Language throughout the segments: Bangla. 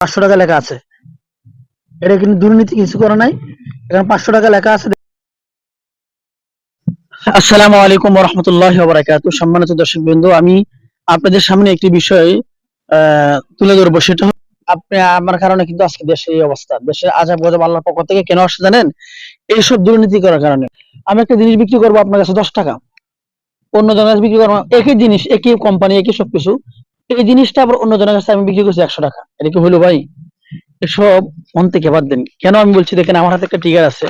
500 টাকা লেখা আছে। এটা কিন্তু দুর্নীতি কিছু করা নাই, এখানে 500 টাকা লেখা আছে। আসসালামু আলাইকুম ওয়া রাহমাতুল্লাহি ওয়া বারাকাতুহু। সম্মানিত দর্শকবৃন্দ, আমি আপনাদের সামনে একটি বিষয় তুলে ধরবো। সেটা হলো, আপনি আমার কারণে কিন্তু আজকে দেশের এই অবস্থা, দেশের আযাব গজব আল্লাহর পক্ষ থেকে কেন আসছে জানেন? এইসব দুর্নীতি করার কারণে। আমি একটা জিনিস বিক্রি করবো আপনার কাছে 10 টাকা, অন্য জনের কাছে বিক্রি করবো একই জিনিস, একই কোম্পানি, একই সবকিছু, এই জিনিসটা আবার অন্য জনের কাছে আমি বিক্রি করছি 100 টাকা। এটা কি হলো ভাই? এসব মন থেকে বাদ দেন। কেন আমি বলছি দেখেন, আমার হাতে একটা টিকার আছে,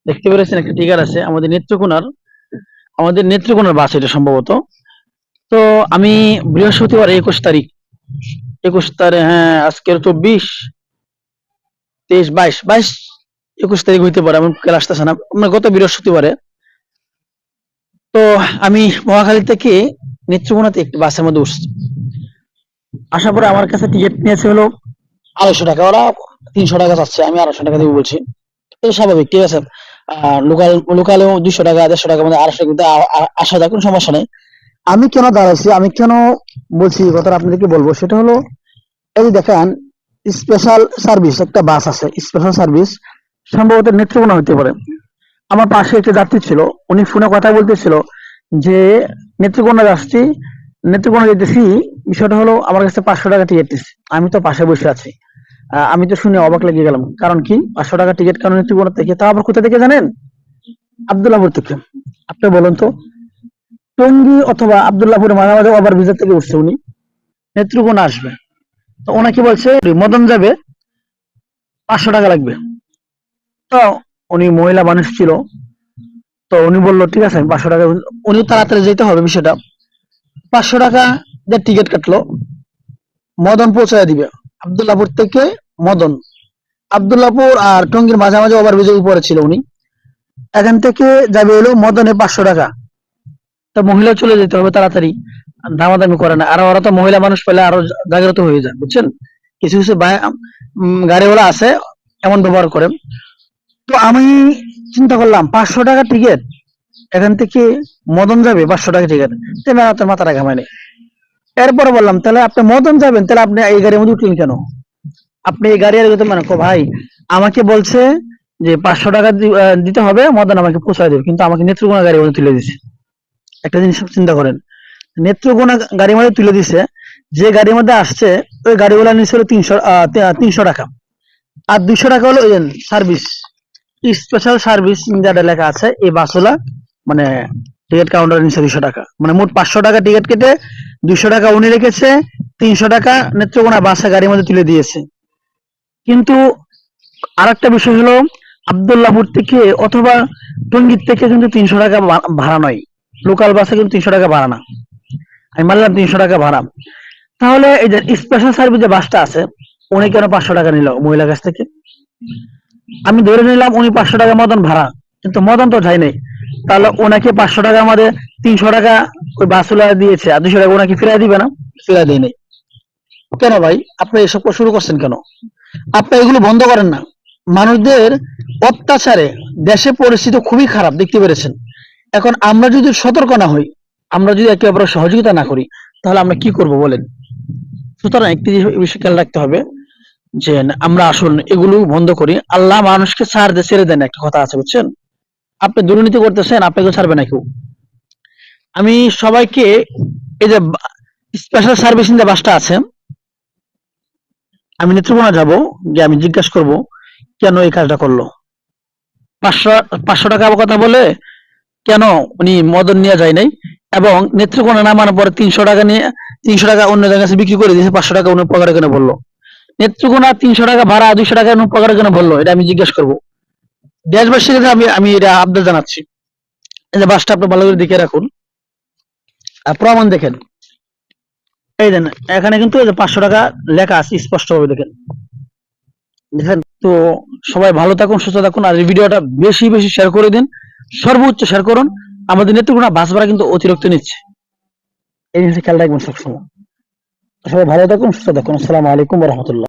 দেখতে পেরেছেন একটা টিকার আছে, আমাদের নেত্রকোনার বাস এটা সম্ভবত। তো আমি বৃহস্পতিবার 21 তারিখ, 21 তারিখ, হ্যাঁ আজকের 24, 23, 22, 21 তারিখ হইতে পারে, আমার কাল আসতেছে না, আমরা গত বৃহস্পতিবারে। তো আমি মহাখালী থেকে নেত্রকোনাতে একটি বাসের মধ্যে উঠছি। আসার পরে আমার কাছে টিকিট নিয়েছে হলো 250 টাকা, ওরা 300 টাকা চাচ্ছে, আমি 250 টাকা দিব বলছি। এটা স্বাভাবিক, ঠিক আছে। লোকালেও 200 টাকা, 150 টাকার মধ্যে 250 টাকা আসা যায়, কোনো সমস্যা নেই। আমি কেন দাঁড়াইছি, আমি কেন বলছি এই কথাটা আপনাদেরকে বলবো, সেটা হলো এই যে দেখেন, স্পেশাল সার্ভিস একটা বাস আছে, স্পেশাল সার্ভিস, সম্ভবত নেত্রকোনা হতে পারে। আমার পাশে একটা যাত্রী ছিল, উনি ফোনে কথা বলতেছিল যে নেত্রকোনা যাচ্ছি, নেত্রকোনা যেতেছি। বিষয়টা হলো আমার কাছে 500 টাকা টিকিট দিচ্ছে, আমি তো পাশে বসে আছি। আমি তো শুনে অবাক লেগে গেলাম, কারণ কি 500 টাকা টিকিট কেন নেত্রকোনা থেকে, তা আবার কোথা থেকে জানেন? আবদুল্লাহপুর থেকে। আপনি বলুন তো, টঙ্গী অথবা আবদুল্লাহপুরের মাঝামাঝি ওভার ব্রিজের থেকে উঠছে উনি, নেত্রকোনা আসবে। তো ওনাকে বলছে মদন যাবে, 500 টাকা লাগবে। তো উনি মহিলা মানুষ ছিল, তো উনি বললো ঠিক আছে আমি 500 টাকা, উনি তাড়াতাড়ি যেতে হবে বিষয়টা, 500 টাকা দিয়ে টিকিট কাটলো, মদন পৌঁছায় দিবে। আবদুল্লাহপুর থেকে মদন, আবদুল্লাহপুর আর টঙ্গীর মাঝামাঝি ওভার ব্রিজের উপরে ছিল উনি, এখান থেকে যাবে হলো মদনে 500 টাকা। তো মহিলা চলে যেতে হবে তাড়াতাড়ি, দামাদামি করে না। আর ওরা তো মহিলা মানুষ পেলে আরো জাগ্রত হয়ে যায়, বুঝছেন? কিছু কিছু গাড়িওয়ালা আছে এমন ব্যবহার করে। তো আমি চিন্তা করলাম 500 টাকা টিকিট, এখান থেকে মদন যাবে 500 টাকা টিকিট, তোর মাথাটা ঘামায় নেই। এরপরে বললাম তাহলে আপনি মদন যাবেন, তাহলে আপনি এই গাড়ির মধ্যে উঠলেন কেন? আপনি এই গাড়ি আর মানে ভাই, আমাকে বলছে যে 500 টাকা দিতে হবে, মদন আমাকে পৌঁছায় দেবে, কিন্তু আমাকে নেত্রকোনা গাড়ির মধ্যে তুলে দিচ্ছে। একটা জিনিস চিন্তা করেন, নেত্রকোনা গাড়ির মধ্যে তুলে দিছে, যে গাড়ির মধ্যে আসছে ওই গাড়িওয়ালা নিচ্ছিল 300 টাকা, আর 200 টাকা হলো সার্ভিস, স্পেশাল সার্ভিস যেটা লেখা আছে এই বাসওয়ালা, মানে টিকিট কাউন্টার নিচ্ছে 200 টাকা, মানে মোট 500 টাকা টিকিট কেটে 200 টাকা উনি রেখেছে, 300 টাকা নেত্রকোনা বাসা গাড়ির মধ্যে তুলে দিয়েছে। কিন্তু আরেকটা বিষয় হলো, আবদুল্লাহপুর থেকে অথবা টঙ্গীর থেকে কিন্তু 300 টাকা ভাড়া নয়, লোকাল বাসে কিন্তু 300 টাকা ভাড়া না। আমি মানলাম 300 টাকা ভাড়া, তাহলে এই যে স্পেশাল সার্ভিস যে বাসটা আছে, উনি কেন 500 টাকা নিল মহিলার কাছ থেকে? আমি ধরে নিলাম উনি 500 টাকা মদন ভাড়া, কিন্তু মদন তো যায় নাই, তাহলে ওনাকে 500 টাকা আমাদের 300 টাকা ওই বাসওয়ালা দিয়েছে, আর 200 টাকা ওনাকে ফিরিয়ে দিবে না? ফিরিয়ে দেয় নাই। কেন ভাই আপনি এসব শুরু করছেন কেন? আপনি এগুলো বন্ধ করেন না। মানুষদের অত্যাচারে দেশে পরিস্থিতি খুবই খারাপ, দেখতে পেরেছেন। এখন আমরা যদি সতর্ক না হই, আমরা যদি একে অপরের সহযোগিতা না করি, তাহলে আমরা কি করব বলেন? সুতরাং একটি বিষয় খেয়াল রাখতে হবে যে আমরা আসল এগুলো বন্ধ করি। আল্লাহ মানুষকে ছাড় দিয়ে ছেড়ে দেন, একটা কথা আছে, বুঝছেন? আপনি দুর্নীতি করতেছেন, আপনাকে ছাড়বে না কেউ। আমি সবাইকে, এই যে স্পেশাল সার্ভিসিং যে বাসটা আছে, আমি নেত্রকোনা যাব, যে আমি জিজ্ঞাসা করব কেন এই কাজটা করলো। 500 500 টাকা কথা বলে কেন উনি মদন নিয়ে যায় নাই, এবং নেত্রকোনা নামানোর পরে 300 টাকা নিয়ে 300 টাকা অন্য জায়গায় কাছে বিক্রি করে দিয়েছে, 500 টাকা উনি পকেটে কেন বললো? নেত্রকোনা 300 টাকা ভাড়া, 200 টাকা উনি পকেটে কেন বললো, এটা আমি জিজ্ঞেস করবো দেশবাসীর কাছে। আমি আমি এটা আবদার জানাচ্ছি। এই যে বাসটা আপনি ভালো করে দেখে রাখুন, আর প্রমাণ দেখেন, এই দেন এখানে কিন্তু এই যে 500 টাকা লেখা আছে স্পষ্ট ভাবে, দেখেন দেখেন। তো সবাই ভালো থাকুন, সুস্থ থাকুন, আর এই ভিডিওটা বেশি বেশি শেয়ার করে দিন, সর্বোচ্চ শেয়ার করুন। আমাদের নেত্রকোনা বাস ভাড়া কিন্তু অতিরিক্ত নিচ্ছে, এই জিনিসটা খেয়াল রাখবেন সবসময়। সবাই ভালো থাকুন, সুস্থ থাকুন। আসসালামু আলাইকুম ওয়া রাহমাতুল্লাহ।